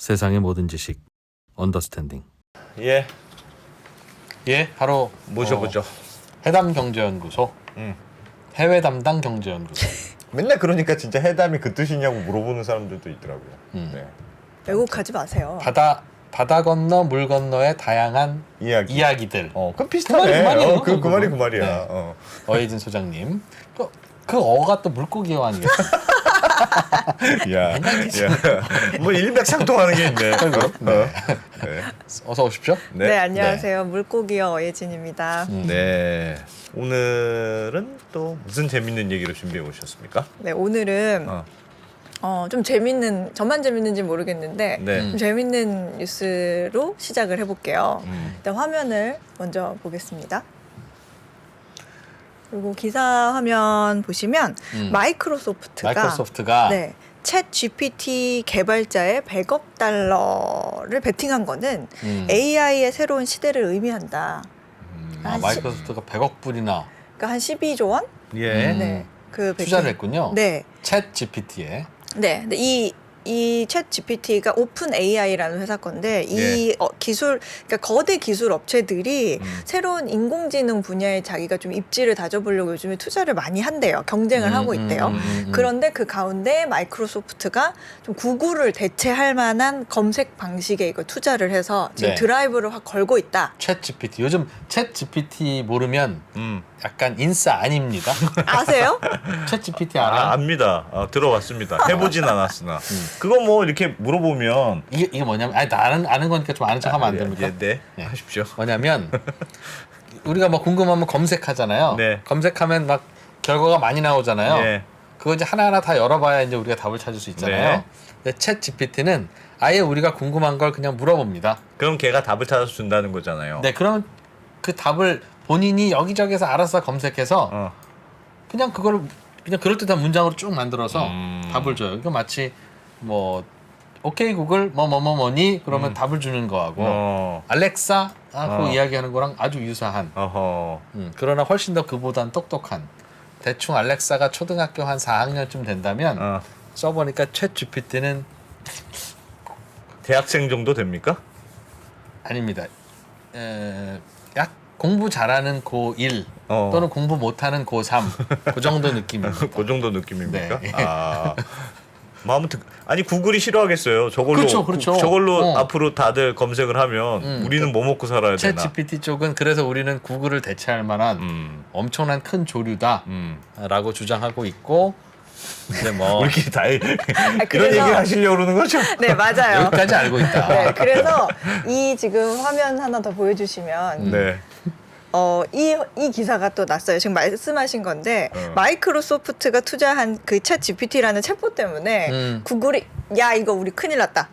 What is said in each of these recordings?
세상의 모든 지식 언더스탠딩. 예, 예, 바로 모셔보죠. 해담경제연구소 해외 담당 경제연구소. 맨날 그러니까 진짜 해담이 그 뜻이냐고 물어보는 사람들도 있더라고요. 네. 왜곡하지 마세요. 바다 건너 물 건너의 다양한 이야기들. 그 비슷하네. 그 말이에요. 그 말이 그 말이야. 네. 어혜진 소장님. 그 어가 또 물고기어 아니겠습니까? 야, 뭐 일맥상통하는 게 있네. 네. 네. 어서 오십시오. 네, 안녕하세요. 물고기어 어예진입니다. 네. 오늘은 또 무슨 재밌는 얘기를 준비해 오셨습니까? 네, 오늘은 좀 재밌는, 저만 재밌는지 모르겠는데 네. 좀 재밌는 뉴스로 시작을 해볼게요. 일단 화면을 먼저 보겠습니다. 그리고 기사 화면 보시면 마이크로소프트가 네. 챗 GPT 개발자의 100억 달러를 베팅한 거는 AI의 새로운 시대를 의미한다. 마이크로소프트가 100억 불이나 그러니까 한 12조 원? 예. 네. 그 투자를 했군요. 네. 챗 GPT에. 네. 근데 이챗 GPT가 오픈 AI라는 회사 건데 이 기술, 그러니까 거대 기술 업체들이 새로운 인공지능 분야에 자기가 좀 입지를 다져보려고 요즘에 투자를 많이 한대요. 경쟁을 하고 있대요. 그런데 그 가운데 마이크로소프트가 좀 구글을 대체할 만한 검색 방식에 이거 투자를 해서 지금 네. 드라이브를 확 걸고 있다. 챗 GPT. 요즘 챗 GPT 모르면 약간 인싸 아닙니다. 아세요? 챗 GPT 알아요? 압니다. 들어봤습니다. 해보진 않았으나. 그거 뭐 이렇게 물어보면 이게 뭐냐면, 나는 아는 거니까 좀 아는 척하면 안 됩니까? 네. 네. 하십시오. 뭐냐면 우리가 뭐 궁금하면 검색하잖아요. 네. 검색하면 막 결과가 많이 나오잖아요. 네. 그거 이제 하나하나 다 열어봐야 이제 우리가 답을 찾을 수 있잖아요. 네. 근데 챗 GPT는 아예 우리가 궁금한 걸 그냥 물어봅니다. 그럼 걔가 답을 찾아서 준다는 거잖아요. 네, 그러면 그 답을 본인이 여기저기서 알아서 검색해서 그냥 그거를 그냥 그럴듯한 문장으로 쭉 만들어서 답을 줘요. 이거 마치 뭐 오케이 구글 뭐니 그러면 답을 주는 거하고 알렉사 하고 이야기하는 거랑 아주 유사한. 그러나 훨씬 더 그보단 똑똑한. 대충 알렉사가 초등학교 한 4학년쯤 된다면 써보니까 챗 GPT는 대학생 정도 됩니까? 아닙니다. 약 공부 잘하는 고1 또는 공부 못하는 고3 그 정도 느낌입니다. 그 정도 느낌입니까? 네. 아무튼 아니 구글이 싫어하겠어요. 저걸로 그렇죠. 저걸로 앞으로 다들 검색을 하면 우리는 뭐 먹고 살아야 챗 되나? GPT 쪽은 그래서 우리는 구글을 대체할 만한 엄청난 큰 조류다라고 주장하고 있고 이제 뭐 우리끼리 다 이런 그래서- 얘기를 하시려고 그러는 거죠? 네, 맞아요. 여기까지 알고 있다. 네, 그래서 이 지금 화면 하나 더 보여주시면 네. 이 기사가 또 났어요. 지금 말씀하신 건데 마이크로소프트가 투자한 그 챗 GPT라는 챗봇 때문에 구글이 야 이거 우리 큰일 났다.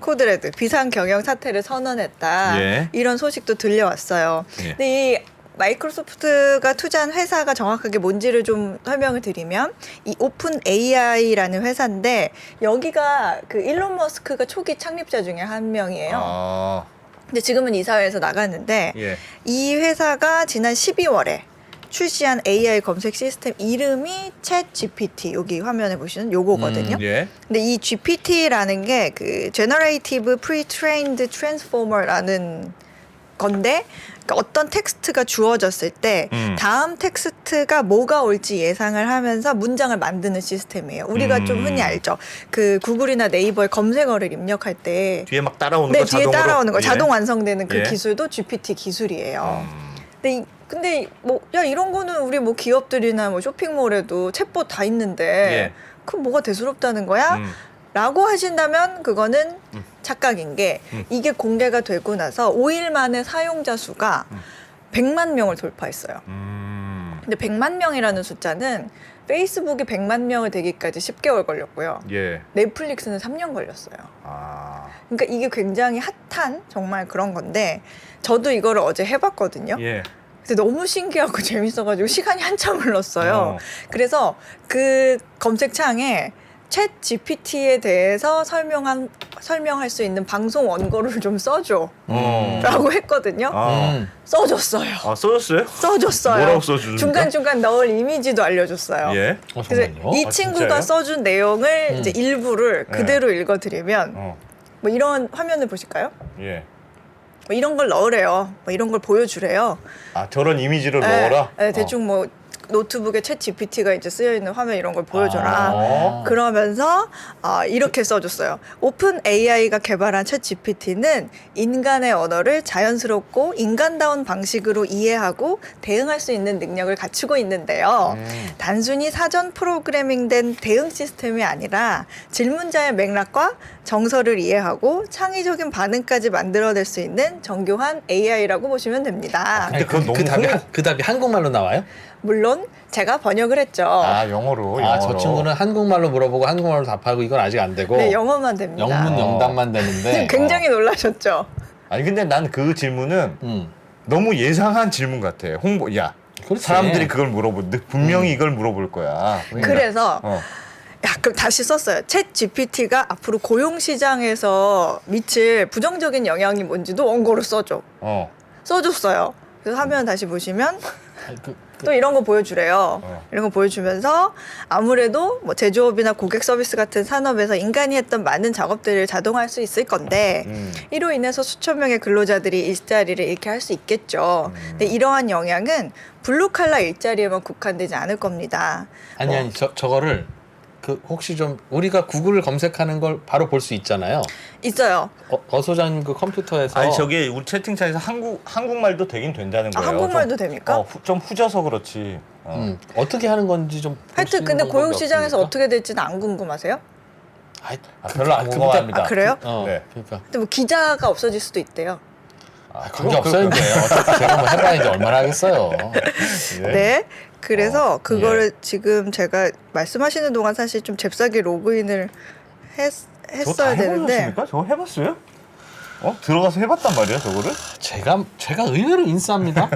코드레드 비상 경영 사태를 선언했다. 예. 이런 소식도 들려왔어요. 예. 근데 이 마이크로소프트가 투자한 회사가 정확하게 뭔지를 좀 설명을 드리면 이 오픈 AI라는 회사인데 여기가 그 일론 머스크가 초기 창립자 중에 한 명이에요. 근데 지금은 이사회에서 나갔는데 예. 이 회사가 지난 12월에 출시한 AI 검색 시스템 이름이 챗 GPT, 여기 화면에 보시는 요거거든요. 예. 근데 이 GPT라는 게 그 Generative Pre-trained Transformer라는 건데, 그러니까 어떤 텍스트가 주어졌을 때 다음 텍스트가 뭐가 올지 예상을 하면서 문장을 만드는 시스템이에요. 우리가 좀 흔히 알죠. 그 구글이나 네이버에 검색어를 입력할 때 뒤에 막 따라오는 네, 거 뒤에 자동으로 따라오는 거 예. 자동 완성되는 그 예. 기술도 GPT 기술이에요. 근데 뭐 야 이런 거는 우리 뭐 기업들이나 뭐 쇼핑몰에도 챗봇 다 있는데 예. 그 뭐가 대수롭다는 거야? 라고 하신다면 그거는 착각인 게 이게 공개가 되고 나서 5일 만에 사용자 수가 100만 명을 돌파했어요. 근데 100만 명이라는 숫자는 페이스북이 100만 명을 되기까지 10개월 걸렸고요. 예. 넷플릭스는 3년 걸렸어요. 그러니까 이게 굉장히 핫한 정말 그런 건데 저도 이거를 어제 해봤거든요. 예. 근데 너무 신기하고 재밌어가지고 시간이 한참 흘렀어요. 그래서 그 검색창에 챗 GPT에 대해서 설명할 수 있는 방송 원고를 좀 써줘. 라고 했거든요. 써줬어요. 아, 써줬어요? 써줬어요. 뭐라고 써주는데? 중간중간 넣을 이미지도 알려줬어요. 예. 그래서 정말요? 이 아, 친구가 진짜요? 써준 내용을 이제 일부를 네. 그대로 읽어드리면 어. 뭐 이런 화면을 보실까요? 예. 뭐 이런 걸 넣으래요. 뭐 이런 걸 보여주래요. 아, 저런 이미지를 네, 넣어라? 네, 대충 뭐 노트북에 챗 GPT가 이제 쓰여 있는 화면 이런 걸 보여줘라. 아. 그러면서 이렇게 써줬어요. 오픈 AI가 개발한 챗 GPT는 인간의 언어를 자연스럽고 인간다운 방식으로 이해하고 대응할 수 있는 능력을 갖추고 있는데요. 단순히 사전 프로그래밍된 대응 시스템이 아니라 질문자의 맥락과 정서를 이해하고 창의적인 반응까지 만들어낼 수 있는 정교한 AI라고 보시면 됩니다. 근데 그건 너무 그 답이 한국말로 나와요? 물론 제가 번역을 했죠. 아, 영어로. 아, 저 친구는 한국말로 물어보고 한국말로 답하고 이건 아직 안 되고 네, 영어만 됩니다. 영문 영답만 되는데 굉장히 놀라셨죠. 아니, 근데 난 그 질문은 너무 예상한 질문 같아. 야, 그렇지. 사람들이 그걸 분명히 이걸 물어볼 거야. 그러니까. 그래서 어. 그럼 다시 썼어요. 챗 GPT가 앞으로 고용 시장에서 미칠 부정적인 영향이 뭔지도 원고로 써줘. 써줬어요. 그래서 화면 다시 보시면 또 이런 거 보여주래요. 이런 거 보여주면서 아무래도 뭐 제조업이나 고객 서비스 같은 산업에서 인간이 했던 많은 작업들을 자동화할 수 있을 건데 이로 인해서 수천 명의 근로자들이 일자리를 잃게 할 수 있겠죠. 근데 이러한 영향은 블루 칼라 일자리에만 국한되지 않을 겁니다. 아니 저거를 그 혹시 좀 우리가 구글을 검색하는 걸 바로 볼 수 있잖아요. 있어요. 어 소장님 그 컴퓨터에서 아니, 저게 우리 채팅창에서 한국말도 되긴 된다는 거예요. 한국말도 좀, 됩니까? 좀 후져서 그렇지. 어떻게 하는 건지 좀 하여튼 근데 고용 시장에서 어떻게 될지는 안 궁금하세요? 별로 안 궁금합니다. 그래요? 네. 그러니까 근데 뭐 기자가 없어질 수도 있대요. 관계 없어요 이제. 어차피 제가 뭐 해봐야 이제 얼마나 하겠어요. 네. 그래서 그거를 지금 제가 말씀하시는 동안 사실 좀 잽싸게 로그인을 했어야 되는데. 해보셨습니까? 저거 해봤어요? 들어가서 해봤단 말이야, 저거를? 제가 의외로 인싸입니다.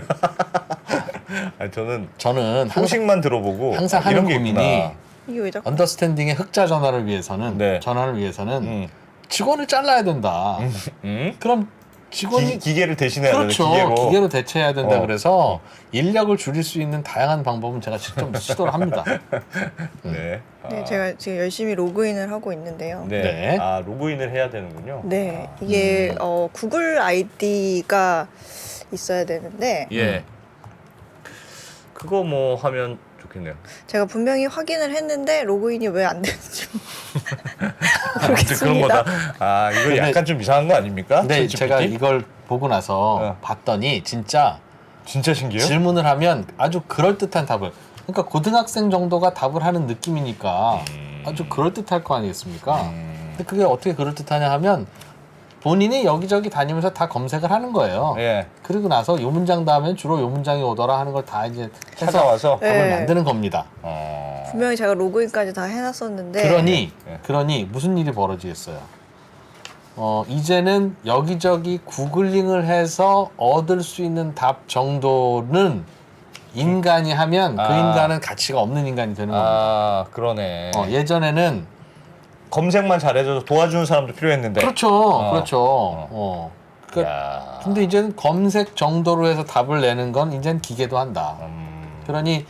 아니, 저는 항상, 들어보고 항상 하는 이런 게 고민이 있구나. 이게 왜 자꾸 언더스탠딩의 흑자 전환을 위해서는 직원을 잘라야 된다. 그럼 직원이 기계를 대신해야 되는 그렇죠. 기계로 대체해야 된다. 그래서 인력을 줄일 수 있는 다양한 방법은 제가 직접 시도를 합니다. 네. 네, 제가 지금 열심히 로그인을 하고 있는데요. 네. 네. 아, 로그인을 해야 되는군요. 네, 이게 구글 아이디가 있어야 되는데 예. 그거 뭐 하면 좋겠네요. 제가 분명히 확인을 했는데 로그인이 왜 안 되는지 아무튼 그런 거다. 아, 이거 약간 좀 이상한 거 아닙니까? 근데 챗GPT? 제가 이걸 보고 나서 봤더니 진짜 신기해요? 질문을 하면 아주 그럴듯한 답을, 그러니까 고등학생 정도가 답을 하는 느낌이니까 아주 그럴듯할 거 아니겠습니까? 근데 그게 어떻게 그럴듯하냐 하면 본인이 여기저기 다니면서 다 검색을 하는 거예요. 예. 그리고 나서 요 문장 다음엔 주로 요 문장이 오더라 하는 걸 다 이제 해서 찾아와서 답을 네. 만드는 겁니다. 분명히 제가 로그인까지 다 해놨었는데 그러니 무슨 일이 벌어지겠어요? 이제는 여기저기 구글링을 해서 얻을 수 있는 답 정도는 인간이 하면 그 인간은 가치가 없는 인간이 되는 겁니다. 아, 그러네. 예전에는 검색만 잘해줘서 도와주는 사람도 필요했는데. 그렇죠. 그러니까 야. 근데 이제는 검색 정도로 해서 답을 내는 건 이제는 기계도 한다. 그러니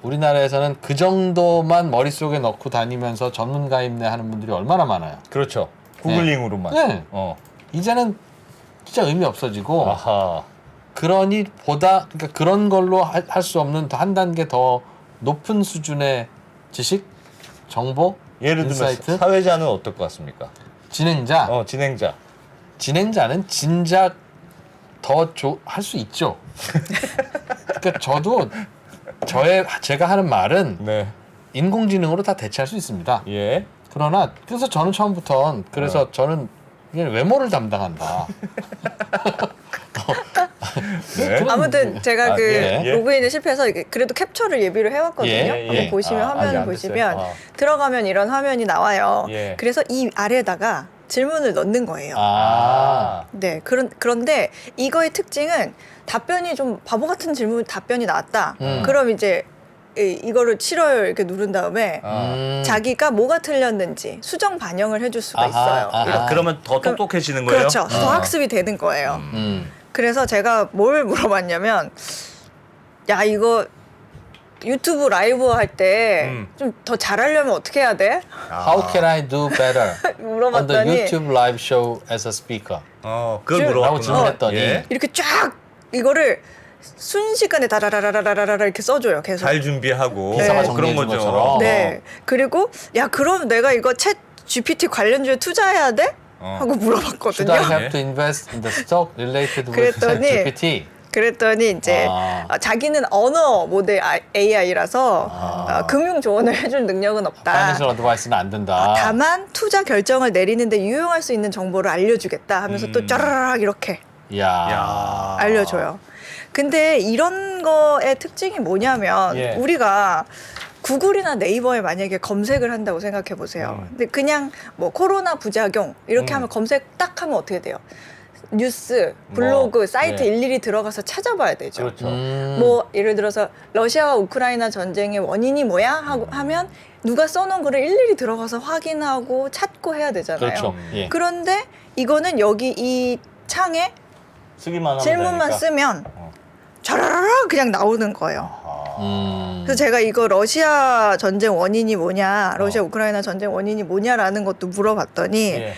우리나라에서는 그 정도만 머릿속에 넣고 다니면서 전문가입내 하는 분들이 얼마나 많아요. 그렇죠. 구글링으로만. 네. 이제는 진짜 의미 없어지고 아하. 그러니 그러니까 그런 걸로 할 수 없는 한 단계 더 높은 수준의 지식, 정보, 예를 들면 인사이트? 사회자는 어떨 것 같습니까? 진행자. 진행자. 진행자는 진작 더 할 수 있죠. 그러니까 저도 제가 하는 말은 네. 인공지능으로 다 대체할 수 있습니다. 예. 그러나 그래서 저는 처음부터 저는 그냥 외모를 담당한다. 네. 아무튼 제가 그 예. 로그인에 실패해서 이게 그래도 캡처를 예비로 해왔거든요. 예. 한번 보시면 아직 화면을 안 보시면 됐어요? 들어가면 이런 화면이 나와요. 예. 그래서 이 아래다가 질문을 넣는 거예요. 네, 그런데 이거의 특징은 답변이 좀 바보 같은 답변이 나왔다. 그럼 이제 이거를 싫어요 이렇게 누른 다음에 음. 자기가 뭐가 틀렸는지 수정 반영을 해줄 수가 아하, 있어요. 아하. 아, 그러면 더 똑똑해지는 거예요? 그렇죠. 더 학습이 되는 거예요. 그래서 제가 뭘 물어봤냐면 야 이거 유튜브 라이브 할 때 좀 더 잘하려면 어떻게 해야 돼? How can I do better on the 물어봤더니 YouTube live show as a speaker? 그걸 줄- 라고 물어봤구나. 질문했더니 예. 이렇게 쫙 이거를 순식간에 다라라라라라라 이렇게 써줘요. 계속. 잘 준비하고 기사가 그런 정리해준 거죠. 것처럼. 네. 그리고 야 그럼 내가 이거 챗 GPT 관련주에 투자해야 돼? 하고 Should 물어봤거든요. I have to invest in the stock related with 그랬더니 GPT? 그랬더니 이제 자기는 언어 모델 AI라서 금융 조언을 해줄 능력은 없다. Financial advice는 안 된다. 다만 투자 결정을 내리는데 유용할 수 있는 정보를 알려주겠다 하면서 또 짜라락 이렇게 야. 알려줘요. 근데 이런 거의 특징이 뭐냐면 예. 우리가 구글이나 네이버에 만약에 검색을 한다고 생각해 보세요. 근데 그냥 뭐 코로나 부작용 이렇게 하면 검색 딱 하면 어떻게 돼요? 뉴스, 블로그, 사이트 예. 일일이 들어가서 찾아봐야 되죠. 그렇죠. 뭐 예를 들어서 러시아와 우크라이나 전쟁의 원인이 뭐야 하고 하면 누가 써놓은 글을 일일이 들어가서 확인하고 찾고 해야 되잖아요. 그렇죠. 예. 그런데 이거는 여기 이 창에 쓰기만 하면 질문만 되니까. 쓰면 촤라라라 그냥 나오는 거예요. 그래서 제가 이거 러시아 전쟁 원인이 뭐냐, 러시아 우크라이나 전쟁 원인이 뭐냐라는 것도 물어봤더니 예.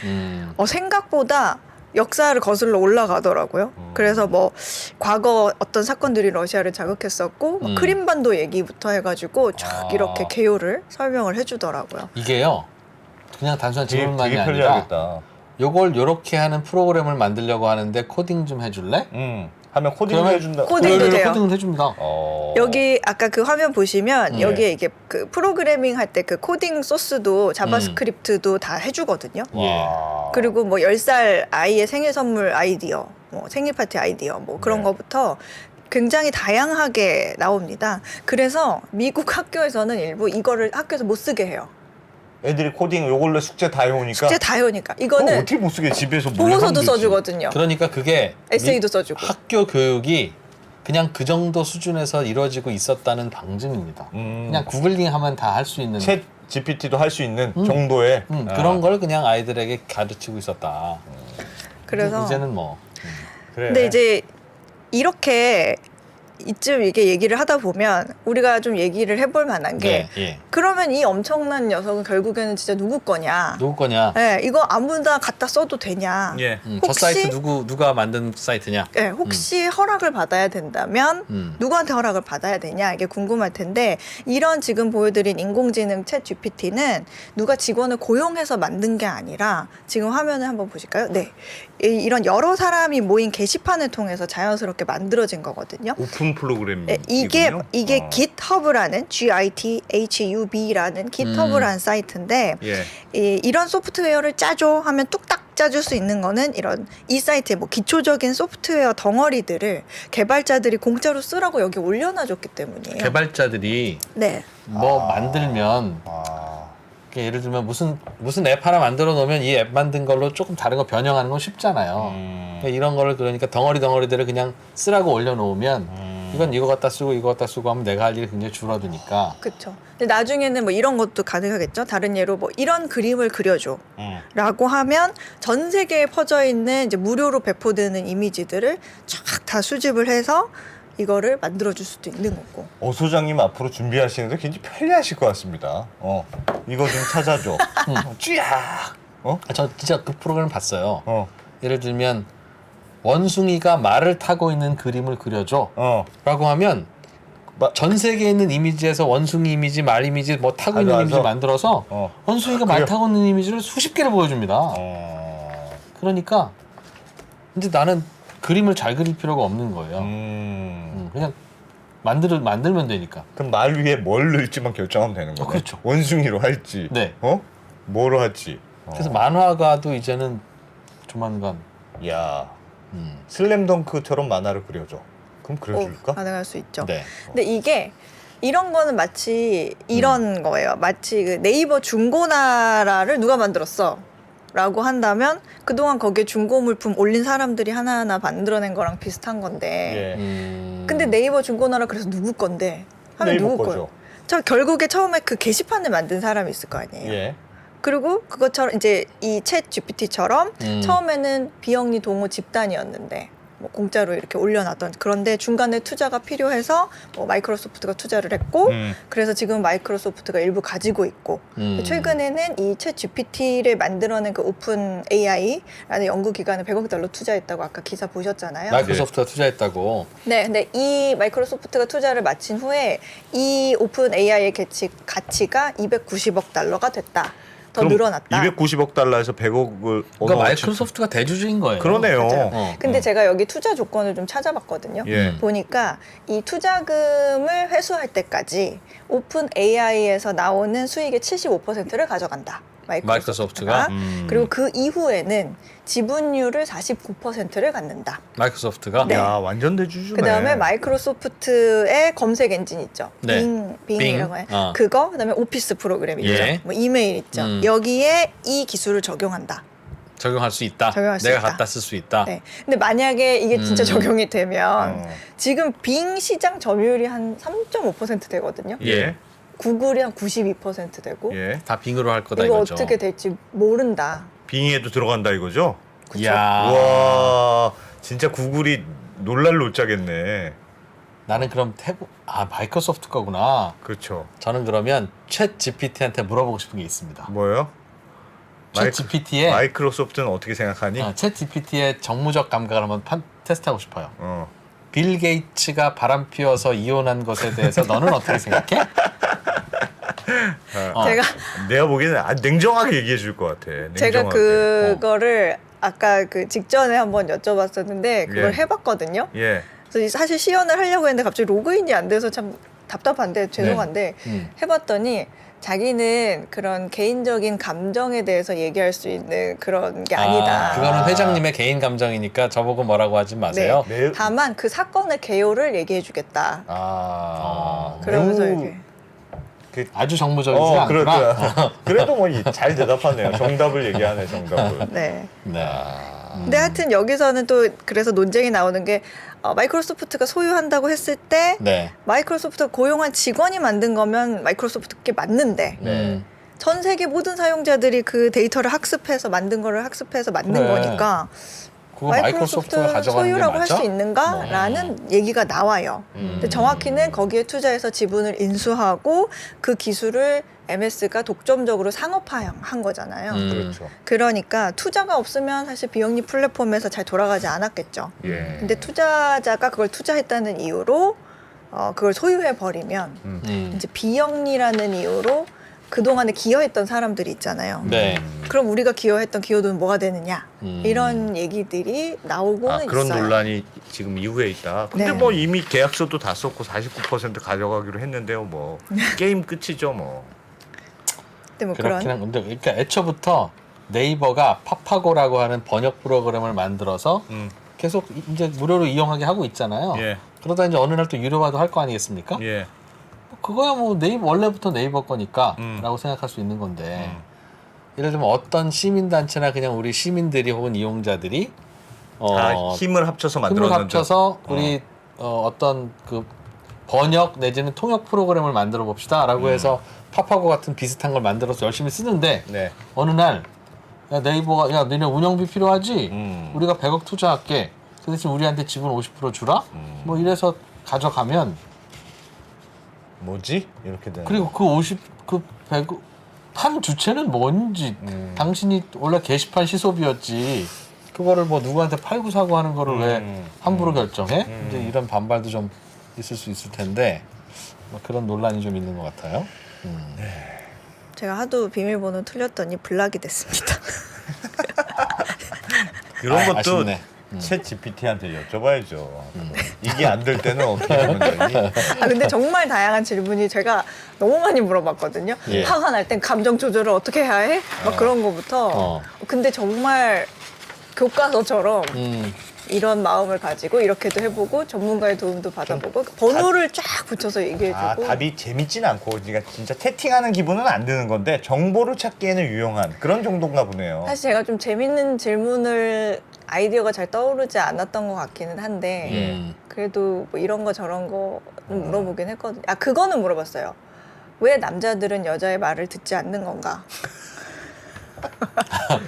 생각보다 역사를 거슬러 올라가더라고요. 그래서 뭐 과거 어떤 사건들이 러시아를 자극했었고 뭐 크림반도 얘기부터 해가지고 쫙 이렇게 개요를 설명을 해주더라고요. 이게요. 그냥 단순한 되게, 질문만이 되게 아니라 편리하겠다. 요걸 요렇게 하는 프로그램을 만들려고 하는데 코딩 좀 해줄래? 하면 코딩 그러면 해준다. 코딩도 돼요. 코딩을 해줍니다. 여기 아까 그 화면 보시면 예. 여기에 이게 그 프로그래밍 할 때 그 코딩 소스도 자바스크립트도 다 해주거든요. 예. 그리고 뭐 10살 아이의 생일 선물 아이디어, 뭐 생일 파티 아이디어 뭐 그런 네. 거부터 굉장히 다양하게 나옵니다. 그래서 미국 학교에서는 일부 이거를 학교에서 못 쓰게 해요. 애들이 코딩 요걸로 숙제 다 해오니까. 숙제 다 해오니까. 그거 이거는 어떻게 못 쓰게 집에서 몰래 보고서도 하면 되지. 써주거든요. 그러니까 그게 에세이도 써주고. 학교 교육이 그냥 그 정도 수준에서 이루어지고 있었다는 방증입니다. 그냥 구글링 하면 다 할 수 있는 챗 GPT도 할 수 있는 정도의 그런 걸 그냥 아이들에게 가르치고 있었다. 그래서 이제는 뭐 그래. 근데 이제 이렇게 이쯤 이게 얘기를 하다 보면 우리가 좀 얘기를 해볼 만한 게 예. 그러면 이 엄청난 녀석은 결국에는 진짜 누구 거냐? 누구 거냐? 네, 이거 아무나 갖다 써도 되냐? 예. 저 혹시- 사이트 누가 만든 사이트냐? 네, 혹시 허락을 받아야 된다면 누구한테 허락을 받아야 되냐 이게 궁금할 텐데 이런 지금 보여드린 인공지능 챗 GPT는 누가 직원을 고용해서 만든 게 아니라 지금 화면을 한번 보실까요? 네, 이런 여러 사람이 모인 게시판을 통해서 자연스럽게 만들어진 거거든요. 오픈 프로그램. 네, 이게 GitHub라는 GitHub라는 GitHub라는 사이트인데 예. 이런 소프트웨어를 짜줘 하면 뚝딱 짜줄 수 있는 거는 이런 이 사이트에 뭐 기초적인 소프트웨어 덩어리들을 개발자들이 공짜로 쓰라고 여기 올려놔줬기 때문이에요. 개발자들이 네, 뭐 만들면 그러니까 예를 들면 무슨 앱 하나 만들어 놓으면 이 앱 만든 걸로 조금 다른 거 변형하는 건 쉽잖아요. 그러니까 이런 거를 그러니까 덩어리들을 그냥 쓰라고 올려놓으면 이건 이거 갖다 쓰고 이거 갖다 쓰고 하면 내가 할 일이 굉장히 줄어드니까. 그렇죠. 근데 나중에는 뭐 이런 것도 가능하겠죠. 다른 예로 뭐 이런 그림을 그려줘라고 하면 전 세계에 퍼져 있는 이제 무료로 배포되는 이미지들을 쫙 다 수집을 해서 이거를 만들어줄 수도 있는 거고. 소장님 앞으로 준비하시는데 굉장히 편리하실 것 같습니다. 이거 좀 찾아줘. 쥐약. 저 진짜 그 프로그램 봤어요. 예를 들면 원숭이가 말을 타고 있는 그림을 그려줘 라고 하면 전 세계에 있는 이미지에서 원숭이 이미지, 말 이미지 뭐 타고 있는 이미지 만들어서 원숭이가 말 타고 있는 이미지를 수십 개를 보여줍니다. 그러니까 근데 나는 그림을 잘 그릴 필요가 없는 거예요. 그냥 만들면 되니까. 그럼 말 위에 뭘 넣을지만 결정하면 되는 거네. 그렇죠. 원숭이로 할지. 네. 뭐로 할지. 그래서 만화가도 이제는 조만간 야. 슬램덩크처럼 만화를 그려줘. 그럼 그려줄까? 가능할 수 있죠. 네. 근데 이게 이런 거는 마치 이런 거예요. 마치 그 네이버 중고나라를 누가 만들었어? 라고 한다면 그동안 거기에 중고 물품 올린 사람들이 하나하나 만들어낸 거랑 비슷한 건데 예. 근데 네이버 중고나라 그래서 누구 건데? 하면 네이버 누구 거죠. 거예요? 저 결국에 처음에 그 게시판을 만든 사람이 있을 거 아니에요. 예. 그리고 그것처럼 이제 이 챗 GPT처럼 처음에는 비영리 동호 집단이었는데 뭐 공짜로 이렇게 올려놨던 그런데 중간에 투자가 필요해서 뭐 마이크로소프트가 투자를 했고 그래서 지금 마이크로소프트가 일부 가지고 있고 최근에는 이 챗 GPT를 만들어낸 그 오픈 AI라는 연구기관에 100억 달러 투자했다고 아까 기사 보셨잖아요. 마이크로소프트가 투자했다고. 네, 근데 이 마이크로소프트가 투자를 마친 후에 이 오픈 AI의 가치가 290억 달러가 됐다. 더 늘어났다. 290억 달러에서 100억을 그러니까 마이크로소프트가 대주주인 거예요. 그러네요. 맞아요. 근데 제가 여기 투자 조건을 좀 찾아봤거든요. 예. 보니까 이 투자금을 회수할 때까지 오픈 AI에서 나오는 수익의 75%를 가져간다. 마이크로소프트가. 그리고 그 이후에는 지분율을 49%를 갖는다. 마이크로소프트가. 네. 야, 완전 대주주네. 그다음에 마이크로소프트의 검색 엔진 있죠. 네. 빙이라고 해요. 어. 그거 그다음에 오피스 프로그램 있죠. 예. 뭐 이메일 있죠. 여기에 이 기술을 적용한다. 적용할 수 있다. 적용할 수 내가 있다. 갖다 쓸 수 있다. 네. 근데 만약에 이게 진짜 적용이 되면 어. 지금 빙 시장 점유율이 한 3.5% 되거든요. 예. 구글이 한 92% 되고 예. 다 빙으로 할 거다 이거 이거죠. 어떻게 될지 모른다. 빙의에도 들어간다 이거죠? 이야. 와, 진짜 구글이 놀랄 놀자겠네. 나는 그럼 마이크로소프트 거구나. 그렇죠. 저는 그러면 챗 GPT한테 물어보고 싶은 게 있습니다. 뭐예요? 챗 GPT의 마이크로소프트는 어떻게 생각하니? 챗 GPT의 정무적 감각을 한번 테스트하고 싶어요. 어. 빌 게이츠가 바람 피워서 이혼한 것에 대해서 너는 어떻게 생각해? 제가 내가 보기에는 냉정하게 얘기해 줄 것 같아. 냉정하게. 제가 그거를 아까 그 직전에 한번 여쭤봤었는데 그걸 예. 해봤거든요. 예. 그래서 사실 시연을 하려고 했는데 갑자기 로그인이 안 돼서 참 답답한데 죄송한데 해봤더니 자기는 그런 개인적인 감정에 대해서 얘기할 수 있는 그런 게 아니다. 그거는 회장님의 개인 감정이니까 저보고 뭐라고 하지 마세요. 네. 다만 그 사건의 개요를 얘기해주겠다. 그러면서 매우 이렇게 아주 정무적이지 않구나. 그래도 뭐 잘 대답하네요. 정답을 얘기하네, 정답을. 네. 네. 근데 하여튼 여기서는 또 그래서 논쟁이 나오는 게 마이크로소프트가 소유한다고 했을 때 네. 마이크로소프트가 고용한 직원이 만든 거면 마이크로소프트께 맞는데 네. 전 세계 모든 사용자들이 그 데이터를 학습해서 만든 거를 학습해서 만든 그래. 거니까 그거 마이크로소프트가 마이크로소프트 가져가는 게 소유라고 할 맞죠? 수 있는가라는 얘기가 나와요. 근데 정확히는 거기에 투자해서 지분을 인수하고 그 기술을 MS가 독점적으로 상업화한 거잖아요. 그렇죠. 그러니까 투자가 없으면 사실 비영리 플랫폼에서 잘 돌아가지 않았겠죠. 예. 근데 투자자가 그걸 투자했다는 이유로 그걸 소유해 버리면 이제 비영리라는 이유로 그동안에 기여했던 사람들이 있잖아요. 네. 그럼 우리가 기여했던 기여도는 뭐가 되느냐 이런 얘기들이 나오고는 그런 있어요. 논란이 지금 이후에 있다. 근데 네. 뭐 이미 계약서도 다 썼고 49% 가져가기로 했는데요. 뭐 게임 끝이죠, 뭐. 근데 뭐 그렇긴 그런 한데 그러니까 애초부터 네이버가 파파고라고 하는 번역 프로그램을 만들어서 계속 이제 무료로 이용하게 하고 있잖아요. 예. 그러다 이제 어느 날 또 유료화도 할 거 아니겠습니까? 예. 그거야 뭐 네이버 원래부터 네이버 거니까라고 생각할 수 있는 건데 예를 들면 어떤 시민단체나 그냥 우리 시민들이 혹은 이용자들이 다 힘을 합쳐서 힘을 만들었는데. 합쳐서 우리 어떤 그 번역 내지는 통역 프로그램을 만들어 봅시다라고 해서 파파고 같은 비슷한 걸 만들어서 열심히 쓰는데 네. 어느 날 야, 네이버가 야 너네 운영비 필요하지? 우리가 100억 투자할게. 그 대신 우리한테 지분 50% 주라? 뭐 이래서 가져가면 뭐지? 이렇게 되는. 그리고 그 100억 한 주체는 뭔지 당신이 원래 게시판 시소비였지 그거를 뭐 누구한테 팔고 사고 하는 거를 왜 함부로 결정해? 이제 이런 반발도 좀 있을 수 있을 텐데 뭐 그런 논란이 좀 있는 것 같아요. 제가 하도 비밀번호 틀렸더니 블락이 됐습니다. 그런 것도 아쉽네. 챗 GPT한테 여쭤봐야죠. 이게 안 될 때는 어떻게 하면 되니? 근데 정말 다양한 질문이 제가 너무 많이 물어봤거든요. 예. 화가 날 땐 감정 조절을 어떻게 해야 해? 막 그런 거부터. 근데 정말 교과서처럼 이런 마음을 가지고 이렇게도 해보고 전문가의 도움도 받아보고 번호를 쫙 붙여서 얘기해주고. 답이 재밌진 않고 그러니까 진짜 채팅하는 기분은 안 드는 건데 정보를 찾기에는 유용한 그런 정도인가 보네요. 사실 제가 좀 재밌는 질문을 아이디어가 잘 떠오르지 않았던 것 같기는 한데 그래도 뭐 이런 거 저런 거 물어보긴 했거든요. 그거는 물어봤어요. 왜 남자들은 여자의 말을 듣지 않는 건가?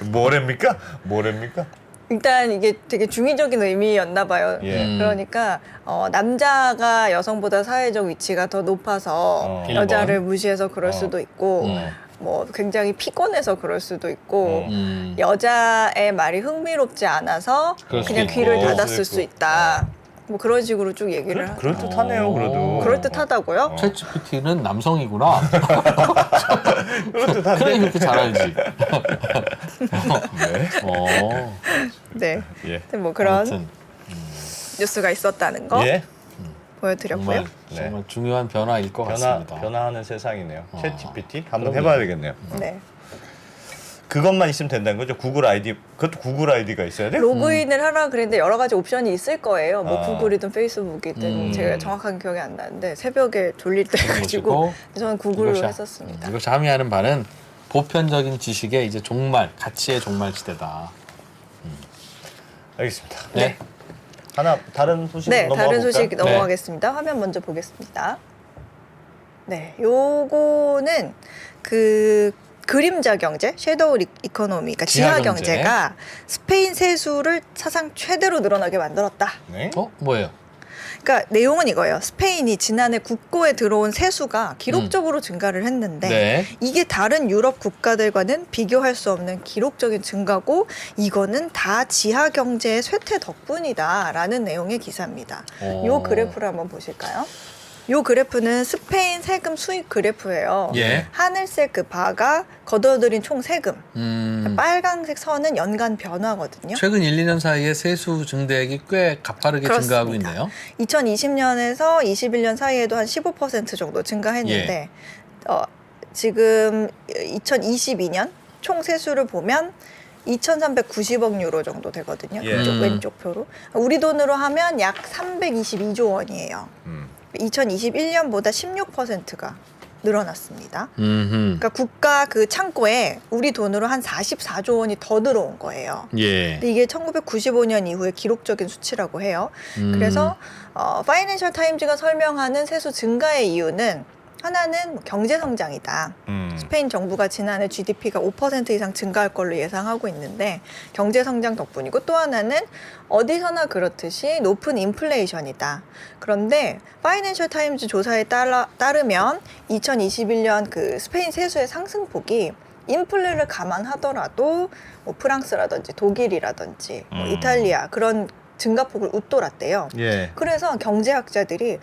뭐랍니까? 뭐랍니까? 일단 이게 되게 중의적인 의미였나 봐요. 예. 그러니까 남자가 여성보다 사회적 위치가 더 높아서 여자를 무시해서 그럴 수도 있고 뭐 굉장히 피곤해서 그럴 수도 있고 여자의 말이 흥미롭지 않아서 그럴 수도 그냥 있고. 귀를 그럴 닫았을 수도 수 있고. 있다. 뭐 그런 식으로 쭉 얘기를 하죠. 그럴 듯하네요, 그래도. 그럴 듯하다고요? 챗 GPT는 남성이구나. 그럴 듯한데. 그래 그렇게 잘 알지. 네. 네. 예. 하여튼 뭐 그런 아무튼 뉴스가 있었다는 거 예. 보여드렸고요. 정말 네. 정말 중요한 변화일 것 같습니다. 변화하는 세상이네요. 챗 GPT 한번 그럼요. 해봐야 되겠네요. 네. 그것만 있으면 된다는 거죠. 구글 아이디, 그것도 구글 아이디가 있어야 돼? 로그인을 하라 그랬는데 여러 가지 옵션이 있을 거예요. 뭐 아. 구글이든 페이스북이든 제가 정확하게 기억이 안 나는데 새벽에 졸릴 때 가지고 보시고 저는 구글로 이것이- 했었습니다. 이것이 함의하는 바는 보편적인 지식의 이제 종말, 가치의 종말지대다. 알겠습니다. 네. 하나 다른 소식 네, 넘어가 다른 볼까요? 소식 넘어가겠습니다. 화면 먼저 보겠습니다. 네, 요거는 그 그림자 경제, 섀도우 이코노미, 그러니까 지하 지하 경제. 경제가 스페인 세수를 사상 최대로 늘어나게 만들었다. 네. 뭐예요? 그러니까 내용은 이거예요. 스페인이 지난해 국고에 들어온 세수가 기록적으로 증가를 했는데 네. 이게 다른 유럽 국가들과는 비교할 수 없는 기록적인 증가고 이거는 다 지하 경제의 쇠퇴 덕분이다라는 내용의 기사입니다. 요 그래프를 한번 보실까요? 요 그래프는 스페인 세금 수익 그래프예요. 예. 하늘색 그 바가 거둬들인 총 세금, 빨강색 선은 연간 변화거든요. 최근 1, 2년 사이에 세수 증대액이 꽤 가파르게 그렇습니다. 증가하고 있네요. 2020년에서 21년 사이에도 한 15% 정도 증가했는데 예. 지금 2022년 총 세수를 보면 2,390억 유로 정도 되거든요. 예. 왼쪽 표로. 우리 돈으로 하면 약 322조 원이에요. 2021년보다 16%가 늘어났습니다. 그러니까 국가 그 창고에 우리 돈으로 한 44조 원이 더 들어온 거예요. 예. 근데 이게 1995년 이후에 기록적인 수치라고 해요. 그래서 파이낸셜 타임즈가 설명하는 세수 증가의 이유는 하나는 경제 성장이다. 스페인 정부가 지난해 GDP가 5% 이상 증가할 걸로 예상하고 있는데 경제 성장 덕분이고 또 하나는 어디서나 그렇듯이 높은 인플레이션이다. 그런데 파이낸셜 타임즈 조사에 따르면 2021년 그 스페인 세수의 상승폭이 인플레를 감안하더라도 뭐 프랑스라든지 독일이라든지 뭐 이탈리아 그런 증가폭을 웃돌았대요. 예. 그래서 경제학자들이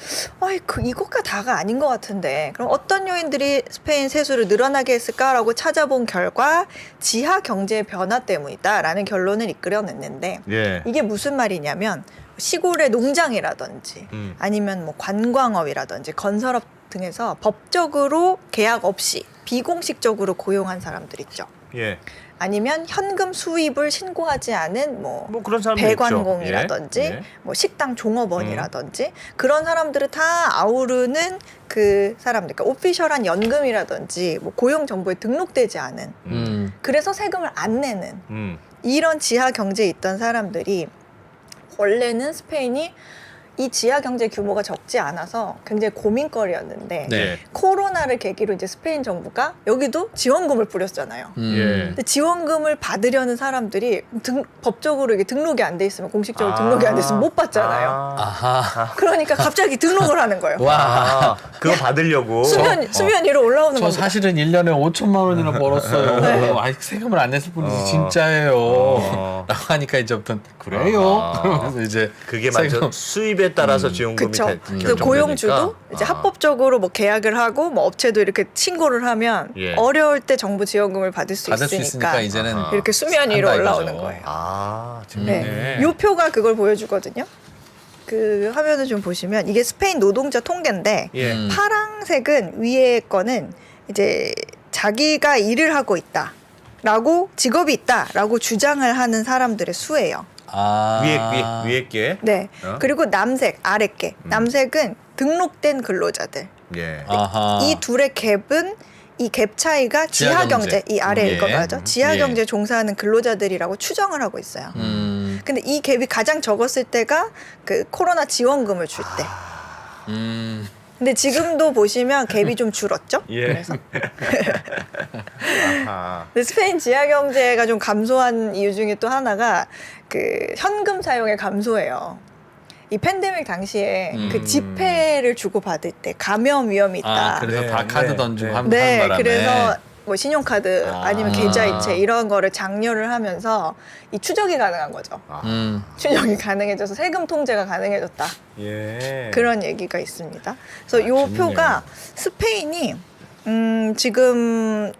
이것과 다가 아닌 것 같은데 그럼 어떤 요인들이 스페인 세수를 늘어나게 했을까라고 찾아본 결과 지하 경제의 변화 때문이다라는 결론을 이끌어냈는데 예. 이게 무슨 말이냐면 시골의 농장이라든지 아니면 뭐 관광업이라든지 건설업 등에서 법적으로 계약 없이 비공식적으로 고용한 사람들 있죠. 예. 아니면 현금 수입을 신고하지 않은 뭐 그런 사람들 배관공이라든지 있죠. 예. 뭐 식당 종업원이라든지 그런 사람들을 다 아우르는 그 사람들, 그러니까 오피셜한 연금이라든지 뭐 고용 정보에 등록되지 않은 그래서 세금을 안 내는 이런 지하 경제에 있던 사람들이 원래는 스페인이 이 지하 경제 규모가 적지 않아서 굉장히 고민거리였는데 네. 코로나를 계기로 이제 스페인 정부가 여기도 지원금을 뿌렸잖아요. 예. 근데 지원금을 받으려는 사람들이 법적으로 이게 등록이 안 돼 있으면 공식적으로 등록이 안 돼 있으면 못 받잖아요. 아하. 그러니까 갑자기 등록을 하는 거예요. 와. 그거 받으려고. 수면 위로 올라오는 저 겁니다. 사실은 1년에 5천만 원이나 벌었어요. 네. 아직 세금을 안 냈을 뿐이지 진짜예요. 라고 하니까 이제부터 그래요. 그러면서 이제 그게 맞죠. 수입에 따라서 지원금이 그렇죠. 그래서 결정되니까. 고용주도 이제 합법적으로 뭐 계약을 하고 뭐 업체도 이렇게 신고를 하면 예. 어려울 때 정부 지원금을 받을 수 받을 수 있으니까 있으니까 이제는 이렇게 수면 위로 한다 올라오는 이거죠. 거예요. 아, 재밌네. 네. 요 표가 그걸 보여주거든요. 그 화면을 좀 보시면 이게 스페인 노동자 통계인데 예. 파랑색은 위에 거는 이제 자기가 일을 하고 있다라고 직업이 있다라고 주장을 하는 사람들의 수예요. 위에 게. 네. 그리고 남색 아래 게 남색은 등록된 근로자들. 예. 아하. 이 둘의 갭은 이 갭 차이가 지하 지하 경제 경제. 이 아래 예. 이거 맞죠? 지하 예. 경제 종사하는 근로자들이라고 추정을 하고 있어요. 근데 이 갭이 가장 적었을 때가 그 코로나 지원금을 줄 때. 근데 지금도 보시면 갭이 좀 줄었죠? 예. 그래서 아하. 근데 스페인 지하 경제가 좀 감소한 이유 중에 또 하나가 그 현금 사용의 감소예요. 이 팬데믹 당시에 그 지폐를 주고 받을 때 감염 위험이 있다. 아, 그래서 네, 다 카드 네, 던지고 네. 하는 네, 바람에. 그래서 뭐 신용카드 아니면 계좌이체 이런 거를 장려를 하면서 이 추적이 가능한 거죠. 추적이 가능해져서 세금 통제가 가능해졌다. 예. 그런 얘기가 있습니다. 그래서 요 재밌네요. 표가 스페인이 지금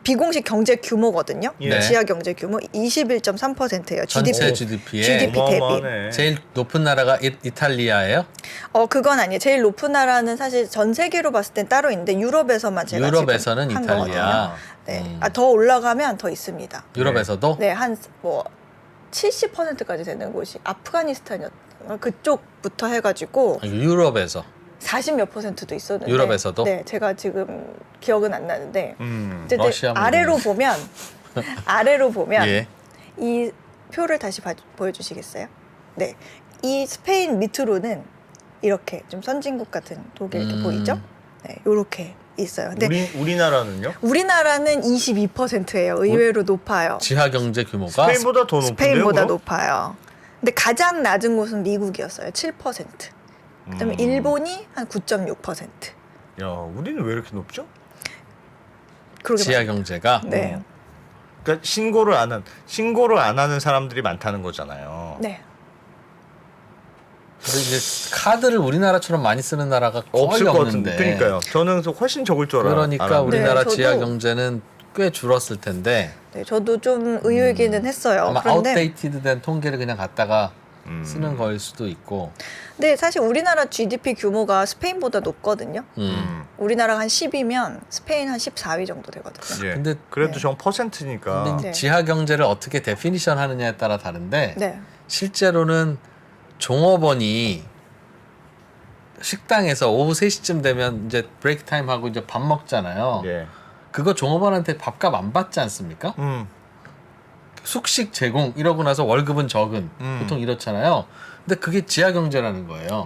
비공식 경제 규모거든요. 예. 지하 경제 규모 21.3%예요. 전체 GDP. GDP에 GDP 대비. 어마어마하네. 제일 높은 나라가 이탈리아예요? 그건 아니에요. 제일 높은 나라는 사실 전 세계로 봤을 땐 따로 있는데 유럽에서만 제가 유럽에서는 지금 한 이탈리아. 거거든요. 네. 더 올라가면 더 있습니다. 유럽에서도? 네, 한 뭐 70%까지 되는 곳이 아프가니스탄이었던 그쪽부터 해가지고 아니, 유럽에서. 40몇 %도 있었는데 유럽에서도? 네, 제가 지금 기억은 안 나는데 어쨌든 러시아 뭐 아래로 이런 보면 예. 이 표를 다시 보여주시겠어요? 네, 이 스페인 밑으로는 이렇게 좀 선진국 같은 독일 이렇게 보이죠? 네, 이렇게 있어요. 근데 우리나라는요? 우리나라는 22%예요. 의외로 높아요. 지하 경제 규모가 스페인보다 더 높은데요? 스페인보다 그럼? 높아요. 근데 가장 낮은 곳은 미국이었어요. 7%. 그다음에 일본이 한 9.6%. 야, 우리는 왜 이렇게 높죠? 그러게 지하 말이에요. 경제가 네. 그러니까 신고를 안 하는 사람들이 많다는 거잖아요. 네. 근데 이제 카드를 우리나라처럼 많이 쓰는 나라가 거의 없을 것 없는데. 같은데. 그러니까요. 저는 훨씬 적을 줄 그러니까 알았는데. 우리나라 네, 지하 저도- 경제는 꽤 줄었을 텐데 네, 저도 좀 의외기는 했어요. 아마 그런데 아웃데이티드된 통계를 그냥 갖다가 쓰는 거일 수도 있고. 근데 사실 우리나라 GDP 규모가 스페인보다 높거든요. 우리나라가 한 10이면 스페인 한 14위 정도 되거든요. 예. 근데- 그래도 네. 전 퍼센트니까. 근데 네. 지하 경제를 어떻게 데피니션 하느냐에 따라 다른데 네. 실제로는 종업원이 식당에서 오후 3시쯤 되면 이제 브레이크 타임 하고 이제 밥 먹잖아요. 예. 그거 종업원한테 밥값 안 받지 않습니까? 숙식 제공 이러고 나서 월급은 적은 보통 이렇잖아요. 근데 그게 지하 경제라는 거예요.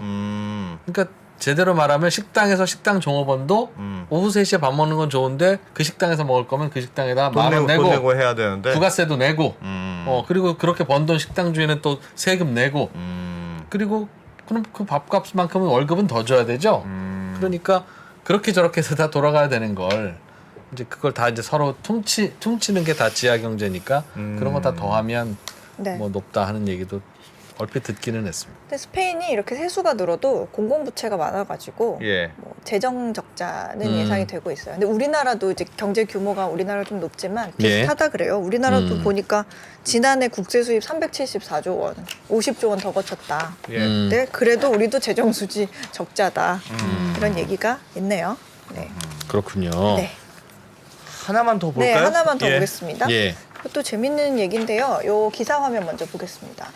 그러니까 제대로 말하면 식당에서 식당 종업원도 오후 3시에 밥 먹는 건 좋은데 그 식당에서 먹을 거면 그 식당에다 돈 10,000원 내고 내고 해야 되는데. 부가세도 내고 그리고 그렇게 번 돈 식당 주인은 또 세금 내고 그리고 그럼 그 밥값만큼은 월급은 더 줘야 되죠. 그러니까 그렇게 저렇게 해서 다 돌아가야 되는 걸 이제 그걸 다 이제 서로 퉁치는 게 다 지하 경제니까 그런 거 다 더하면 네. 뭐 높다 하는 얘기도 얼핏 듣기는 했습니다. 근데 스페인이 이렇게 세수가 늘어도 공공부채가 많아가지고 예. 뭐 재정 적자는 예상이 되고 있어요. 근데 우리나라도 이제 경제 규모가 우리나라 좀 높지만 예. 비슷하다 그래요. 우리나라도 보니까 지난해 국제 수입 374조 원, 50조 원 더 거쳤다. 예. 근데 그래도 우리도 재정 수지 적자다. 이런 얘기가 있네요. 네. 그렇군요. 네. 하나만 더 볼까요? 네, 하나만 더 예. 보겠습니다. 예. 또 재밌는 얘기인데요. 요 기사 화면 먼저 보겠습니다.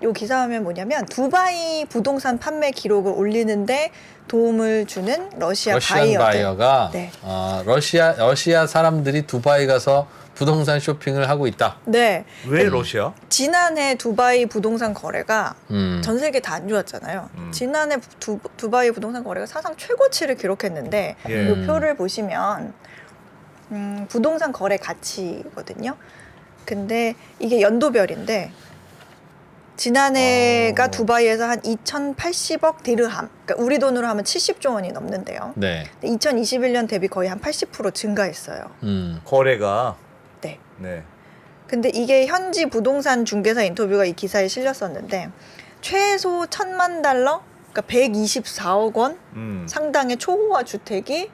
요 기사 화면 뭐냐면 두바이 부동산 판매 기록을 올리는데 도움을 주는 러시아 러시안 바이어가 네. 러시아 사람들이 두바이 가서 부동산 쇼핑을 하고 있다. 네. 왜 러시아? 지난해 두바이 부동산 거래가 전 세계 다 안 좋았잖아요. 지난해 두바이 부동산 거래가 사상 최고치를 기록했는데 예. 이 표를 보시면 부동산 거래 가치거든요. 근데 이게 연도별인데 지난해가 두바이에서 한 2,080억 디르함, 그러니까 우리 돈으로 하면 70조 원이 넘는데요. 네. 2021년 대비 거의 한 80% 증가했어요. 거래가. 네. 네. 근데 이게 현지 부동산 중개사 인터뷰가 이 기사에 실렸었는데 최소 1,000만 달러, 그러니까 124억 원 상당의 초호화 주택이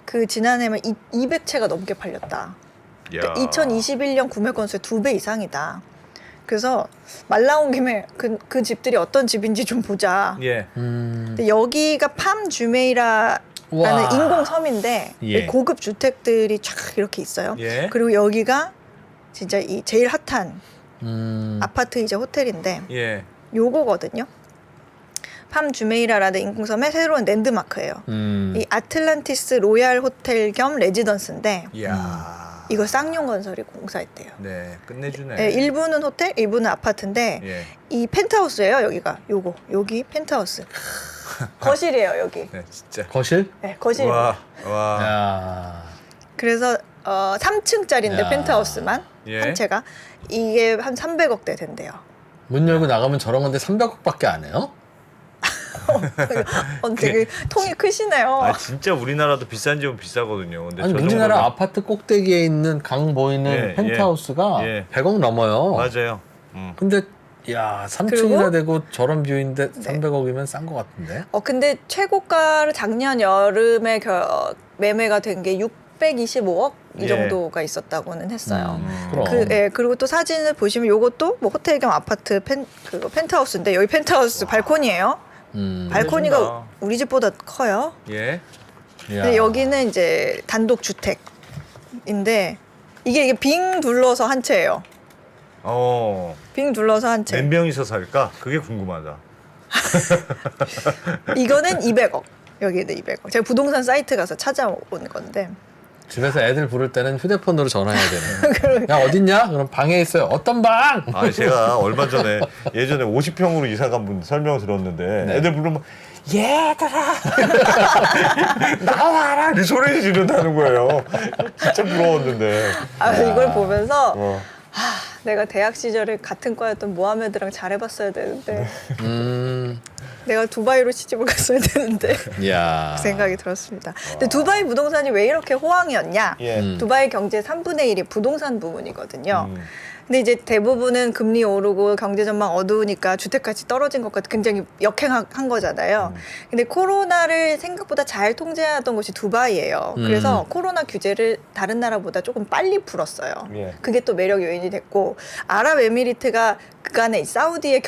그 지난해만 200채가 넘게 팔렸다. 그러니까 2021년 구매 건수의 2배 이상이다. 그래서 말 나온 김에 그 집들이 어떤 집인지 좀 보자. 예. 근데 여기가 팜 주메이라라는 우와. 인공섬인데 예. 고급 주택들이 쫙 이렇게 있어요. 예. 그리고 여기가 진짜 이 제일 핫한 아파트이자 호텔인데 예. 요거거든요. 팜 주메이라라는 인공섬의 새로운 랜드마크예요. 이 아틀란티스 로얄 호텔 겸 레지던스인데 이야. 이거 쌍용건설이 공사했대요. 네, 끝내주네. 네, 일부는 호텔, 일부는 아파트인데 예. 이 펜트하우스예요. 여기가 여기 펜트하우스. 거실이에요 여기. 네, 진짜. 거실? 네, 거실입니다. 와. 야. 그래서 3층짜리인데 야. 펜트하우스만 예. 한 채가 이게 한 300억대 된대요. 문 열고 나가면 저런 건데 300억밖에 안 해요? 되게 통이 크시네요. 아 진짜 우리나라도 비싼 집은 비싸거든요. 근데 아니 저 우리나라 정도면- 아파트 꼭대기에 있는 강 보이는 예, 펜트하우스가 예. 100억 넘어요. 맞아요. 근데 야 3층이나 그리고- 되고 저런 뷰인데 네. 300억이면 싼 것 같은데? 근데 최고가를 작년 여름에 매매가 된 게 625억 이 예. 정도가 있었다고는 했어요. 그럼. 그리고 또 사진을 보시면 요것도 뭐 호텔 겸 아파트 펜트하우스인데 여기 펜트하우스 발코니예요. 발코니가 끝내준다. 우리 집보다 커요. 예. 야. 근데 여기는 이제 단독 주택인데 이게 빙 둘러서 한 채예요. 빙 둘러서 한 몇 채. 명이서 살까? 그게 궁금하다. 이거는 200억. 여기는 200억. 제가 부동산 사이트 가서 찾아온 건데. 집에서 애들 부를 때는 휴대폰으로 전화해야 되네. 야 어딨냐? 그럼 방에 있어요. 어떤 방? 아 제가 얼마 전에 예전에 50평으로 이사 간 분 설명 들었는데 네. 애들 부르면 얘들아 나와라 이 소리 지른다는 거예요. 진짜 부러웠는데. 이걸 보면서 어. 내가 대학 시절에 같은 과였던 모하메드랑 잘해봤어야 되는데 내가 두바이로 시집을 갔어야 되는데 야. 그 생각이 들었습니다. 근데 두바이 부동산이 왜 이렇게 호황이었냐? 예. 두바이 경제 3분의 1이 부동산 부문이거든요. 음. 근데 이제 대부분은 금리 오르고 경제 전망 어두우니까 주택가치 떨어진 것과 굉장히 역행한 거잖아요. 근데 코로나를 생각보다 잘 통제하던 곳이 두바이예요. 그래서 코로나 규제를 다른 나라보다 조금 빨리 풀었어요. 예. 그게 또 매력 요인이 됐고 아랍에미리트가 그간에 사우디가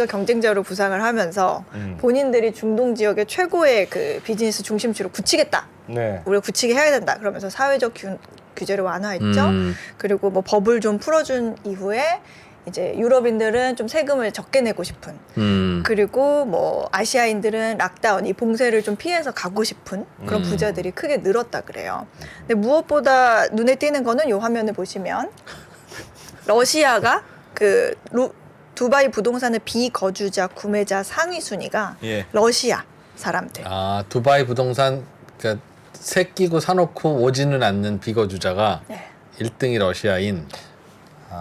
경쟁자로 부상을 하면서 본인들이 중동 지역의 최고의 그 비즈니스 중심지로 굳히겠다. 네. 우리가 굳히게 해야 된다. 그러면서 사회적 규제를 완화했죠. 그리고 뭐 법을 좀 풀어준 이후에 이제 유럽인들은 좀 세금을 적게 내고 싶은 그리고 뭐 아시아인들은 락다운 이 봉쇄를 좀 피해서 가고 싶은 그런 부자들이 크게 늘었다 그래요. 근데 무엇보다 눈에 띄는 거는 요 화면을 보시면 러시아가 두바이 부동산의 비거주자 구매자 상위 순위가 예. 러시아 사람들. 아 두바이 부동산 그러니까 새 끼고 사놓고 오지는 않는 비거주자가 네. 1등이 러시아인.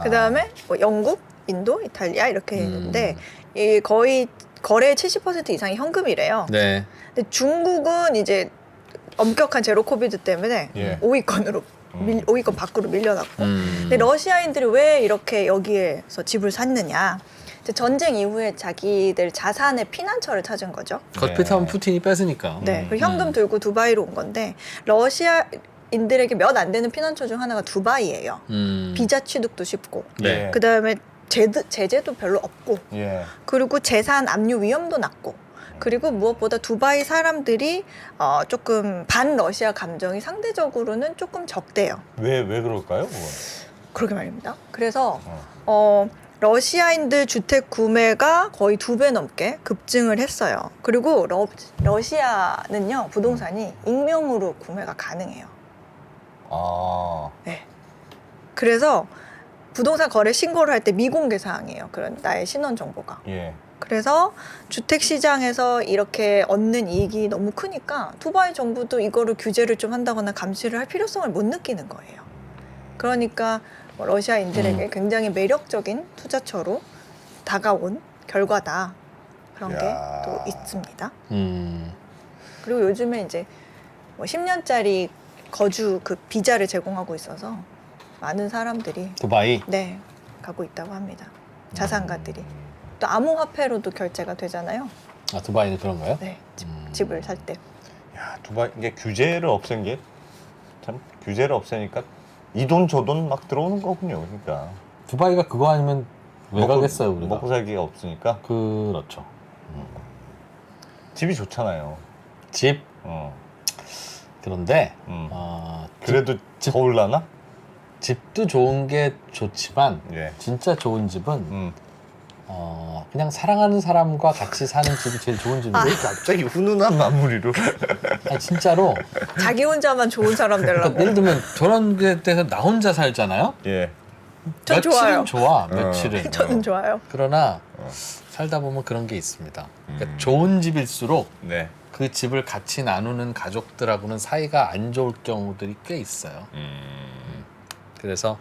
그다음에 뭐 영국, 인도, 이탈리아 이렇게 있는데 이 거의 거래의 70% 이상이 현금이래요. 네. 근데 중국은 이제 엄격한 제로 코비드 때문에 예. 5위권으로 5위권 밖으로 밀려났고 근데 음. 러시아인들이 왜 이렇게 여기에서 집을 샀느냐 이제 전쟁 이후에 자기들 자산의 피난처를 찾은 거죠. 겉핏하면 푸틴이 뺏으니까. 네, 그리고 현금 들고 두바이로 온 건데 러시아인들에게 몇 안 되는 피난처 중 하나가 두바이예요. 비자 취득도 쉽고 네. 그다음에 제재도 별로 없고 예. 그리고 재산 압류 위험도 낮고 그리고 무엇보다 두바이 사람들이 조금 반 러시아 감정이 상대적으로는 조금 적대요. 왜 그럴까요? 그건? 그러게 말입니다. 그래서 러시아인들 주택 구매가 거의 2배 넘게 급증을 했어요. 그리고 러시아는요 부동산이 익명으로 구매가 가능해요. 아. 네. 그래서 부동산 거래 신고를 할 때 미공개 사항이에요. 그런 나의 신원 정보가. 예. 그래서 주택 시장에서 이렇게 얻는 이익이 너무 크니까 두바이 정부도 이거를 규제를 좀 한다거나 감시를 할 필요성을 못 느끼는 거예요. 그러니까 러시아인들에게 굉장히 매력적인 투자처로 다가온 결과다. 그런 게 야. 또 있습니다. 음. 그리고 요즘에 이제 뭐 10년짜리 거주 그 비자를 제공하고 있어서 많은 사람들이 두바이. 네 가고 있다고 합니다. 자산가들이 또 암호화폐로도 결제가 되잖아요. 아 두바이는 그런 거요? 네 집을 살 때. 야, 두바이 이게 규제를 없앤 게 참 규제를 없애니까 이 돈 저 돈 막 들어오는 거군요. 그러니까 두바이가 그거 아니면 왜 먹고- 가겠어요 우리가? 먹고 살기가 없으니까 그렇죠. 집이 좋잖아요. 집 어. 그런데 음. 집, 그래도 집- 더 올라나? 집도 좋은 게 좋지만 예. 진짜 좋은 집은 그냥 사랑하는 사람과 같이 사는 집이 제일 좋은 집이에요. 왜 갑자기 훈훈한 마무리로. 아니, 진짜로. 자기 혼자만 좋은 사람 되려고. 그러니까 예를 들면 저런 데서 나 혼자 살잖아요. 예. 전 며칠은 좋아요. 좋아. 며칠은. 저는 좋아요. 그러나 살다 보면 그런 게 있습니다. 그러니까 좋은 집일수록 네. 그 집을 같이 나누는 가족들하고는 사이가 안 좋을 경우들이 꽤 있어요. 그래서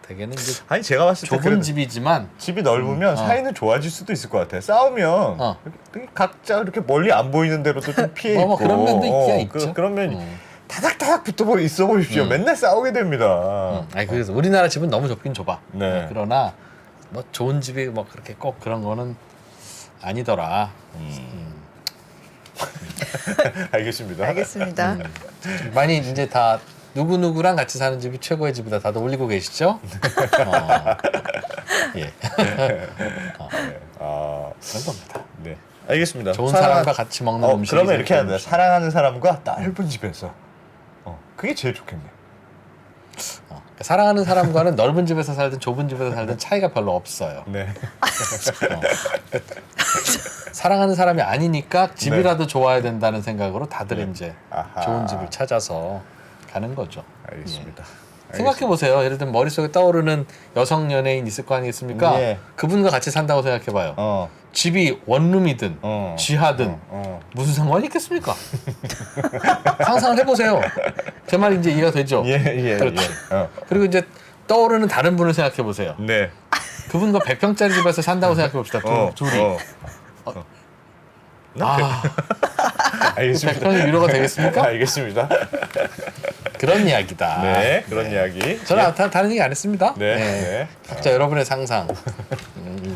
대개는 이제 아니 제가 봤을 때 좁은 그래도 집이지만 집이 넓으면 사이는 좋아질 수도 있을 것 같아. 싸우면 이렇게 각자 이렇게 멀리 안 보이는 데로도 좀 피해 있고. 뭐 그런 면도 있긴 있죠. 그러면 타닥타닥 붙어 있어 보십시오. 맨날 싸우게 됩니다. 아니 그래서 우리나라 집은 너무 좁긴 좁아. 네. 그러나 뭐 좋은 집이 뭐 그렇게 꼭 그런 거는 아니더라. 알겠습니다. 알겠습니다. 많이 이제 다 누구누구랑 같이 사는 집이 최고의 집이다. 다들 올리고 계시죠? 예. 그런 겁니다. 네. 알겠습니다. 좋은 사람과 같이 먹는 음식이 그러면 제일 이렇게 해야 좋은 돼. 음식. 사랑하는 사람과 넓은 집에서. 그게 제일 좋겠네. 그러니까 사랑하는 사람과는 넓은 집에서 살든 좁은 집에서 살든 차이가 별로 없어요. 네. 사랑하는 사람이 아니니까 집이라도 좋아야 된다는 생각으로 다들 이제 아하. 좋은 집을 찾아서 가는 거죠. 알겠습니다. 생각해 보세요. 예를 들면 머릿속에 떠오르는 여성 연예인 있을 거 아니겠습니까? 예. 그분과 같이 산다고 생각해 봐요. 집이 원룸이든 지하든 무슨 상관이 있겠습니까? 상상을 해보세요. 제 말이 이제 이해가 되죠? 예. 그렇지. 그리고 이제 떠오르는 다른 분을 생각해 보세요. 네. 그분과 100평짜리 집에서 산다고 생각해 봅시다. 둘이. 알겠습니다. 100평이 위로가 되겠습니까? 알겠습니다. 그런 이야기다. 네, 그런 이야기. 저는 다른 얘기 안 했습니다. 네. 각자 여러분의 상상인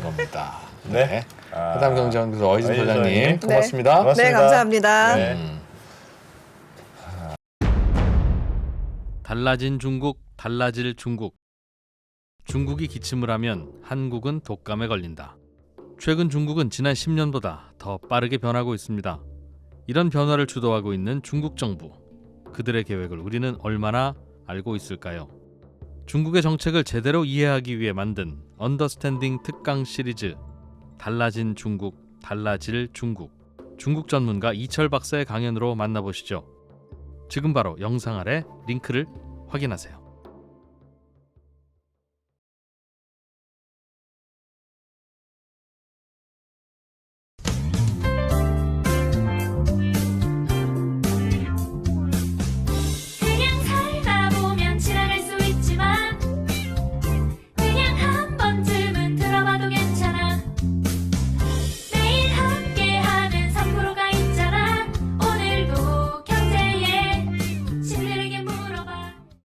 겁니다. 네. 해담경제연구소 어이진 어이진 소장님 소장님. 고맙습니다. 고맙습니다. 네, 감사합니다. 네. 달라진 중국, 달라질 중국. 중국이 기침을 하면 한국은 독감에 걸린다. 최근 중국은 지난 10년보다 더 빠르게 변하고 있습니다. 이런 변화를 주도하고 있는 중국 정부. 그들의 계획을 우리는 얼마나 알고 있을까요? 중국의 정책을 제대로 이해하기 위해 만든 언더스탠딩 특강 시리즈 달라진 중국, 달라질 중국. 중국 전문가 이철 박사의 강연으로 만나보시죠. 지금 바로 영상 아래 링크를 확인하세요.